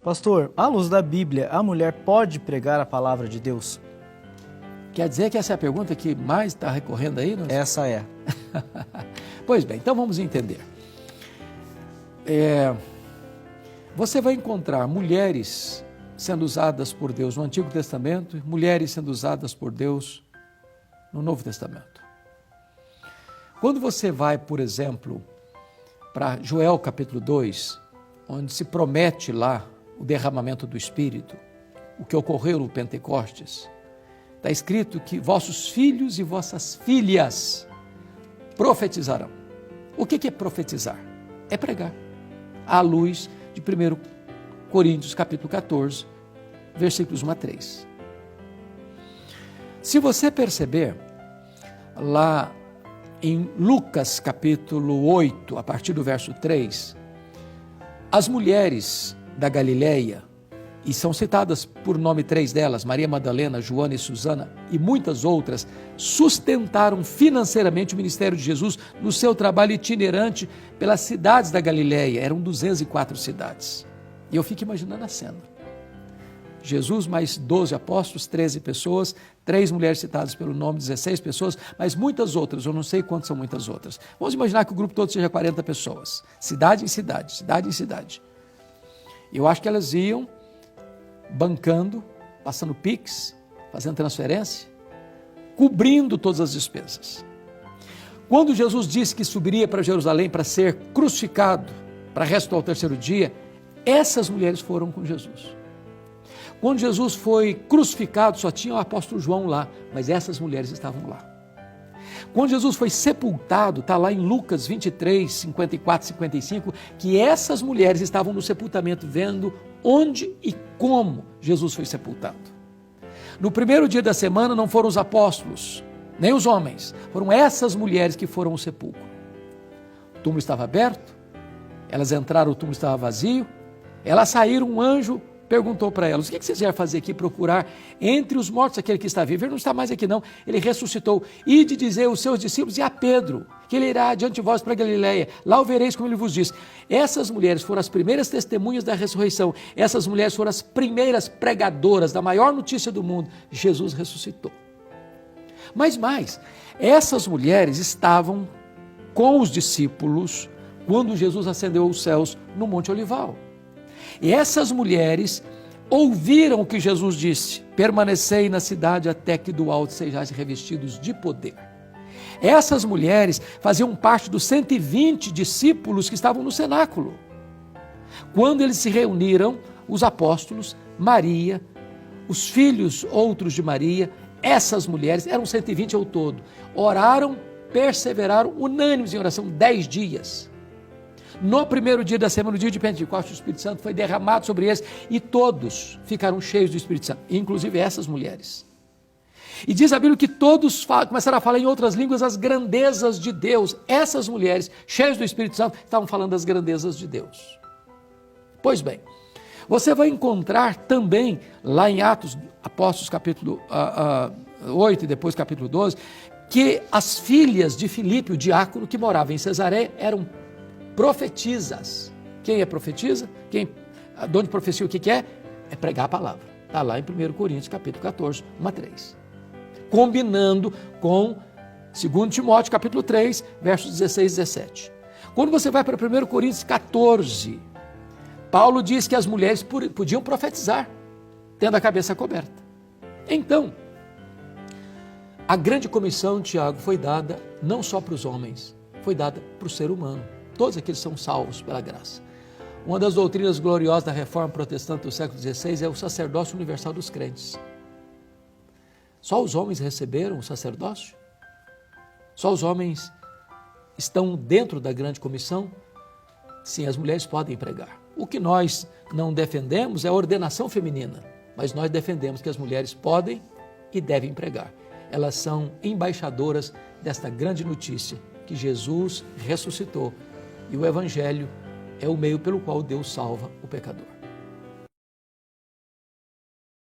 Pastor, à luz da Bíblia, a mulher pode pregar a palavra de Deus? Quer dizer que essa é a pergunta que mais está recorrendo aí? Essa é. Pois bem, então vamos entender. Você vai encontrar mulheres sendo usadas por Deus no Antigo Testamento e mulheres sendo usadas por Deus no Novo Testamento. Quando você vai, por exemplo, para Joel capítulo 2, onde se promete lá o derramamento do Espírito, o que ocorreu no Pentecostes, está escrito que vossos filhos e vossas filhas profetizarão. O que é profetizar? É pregar, à luz de 1 Coríntios capítulo 14, versículos 1 a 3. Se você perceber, lá em Lucas capítulo 8, a partir do verso 3, as mulheres da Galileia, e são citadas por nome 3 delas, Maria Madalena, Joana e Susana, e muitas outras, sustentaram financeiramente o ministério de Jesus no seu trabalho itinerante pelas cidades da Galileia. Eram 204 cidades. E eu fico imaginando a cena. Jesus mais 12 apóstolos, 13 pessoas, 3 mulheres citadas pelo nome, 16 pessoas, mas muitas outras, eu não sei quantas são muitas outras. Vamos imaginar que o grupo todo seja 40 pessoas, cidade em cidade, cidade em cidade. Eu acho que elas iam bancando, passando Pix, fazendo transferência, cobrindo todas as despesas. Quando Jesus disse que subiria para Jerusalém para ser crucificado, para ressuscitar ao terceiro dia, essas mulheres foram com Jesus. Quando Jesus foi crucificado, só tinha o apóstolo João lá, mas essas mulheres estavam lá. Quando Jesus foi sepultado, está lá em Lucas 23, 54, 55, que essas mulheres estavam no sepultamento vendo onde e como Jesus foi sepultado. No primeiro dia da semana não foram os apóstolos, nem os homens, foram essas mulheres que foram ao sepulcro. O túmulo estava aberto, elas entraram, o túmulo estava vazio, elas saíram, um anjo perguntou para elas: o que vocês vieram fazer aqui? Procurar entre os mortos aquele que está vivo. Ele não está mais aqui não, ele ressuscitou. Ide dizer aos seus discípulos e a Pedro que ele irá adiante de vós para Galileia, lá o vereis como ele vos disse. Essas mulheres foram as primeiras testemunhas da ressurreição, essas mulheres foram as primeiras pregadoras da maior notícia do mundo: Jesus ressuscitou. Mas mais, essas mulheres estavam com os discípulos quando Jesus ascendeu aos céus no Monte Olival. E essas mulheres ouviram o que Jesus disse: permanecei na cidade até que do alto sejais revestidos de poder. Essas mulheres faziam parte dos 120 discípulos que estavam no cenáculo. Quando eles se reuniram, os apóstolos, Maria, os filhos outros de Maria, essas mulheres, eram 120 ao todo, oraram, perseveraram, unânimes em oração, 10 dias. No primeiro dia da semana, no dia de Pentecostes, o Espírito Santo foi derramado sobre eles e todos ficaram cheios do Espírito Santo, inclusive essas mulheres. E diz a Bíblia que todos começaram a falar em outras línguas as grandezas de Deus. Essas mulheres, cheias do Espírito Santo, estavam falando das grandezas de Deus. Pois bem, você vai encontrar também, lá em Atos Apóstolos, capítulo 8 e depois capítulo 12, que as filhas de Filipe, o diácono que morava em Cesareia, eram profetisas. Quem é profetisa? De onde profecia o que é? É pregar a palavra. Está lá em 1 Coríntios capítulo 14, 1 a 3. Combinando com 2 Timóteo capítulo 3, versos 16 e 17. Quando você vai para 1 Coríntios 14, Paulo diz que as mulheres podiam profetizar, tendo a cabeça coberta. Então, a grande comissão, Tiago, foi dada não só para os homens, foi dada para o ser humano. Todos aqueles são salvos pela graça. Uma das doutrinas gloriosas da reforma protestante do século XVI é o sacerdócio universal dos crentes. Só os homens receberam o sacerdócio? Só os homens estão dentro da grande comissão? Sim, as mulheres podem pregar. O que nós não defendemos é a ordenação feminina, mas nós defendemos que as mulheres podem e devem pregar. Elas são embaixadoras desta grande notícia, que Jesus ressuscitou. E o Evangelho é o meio pelo qual Deus salva o pecador.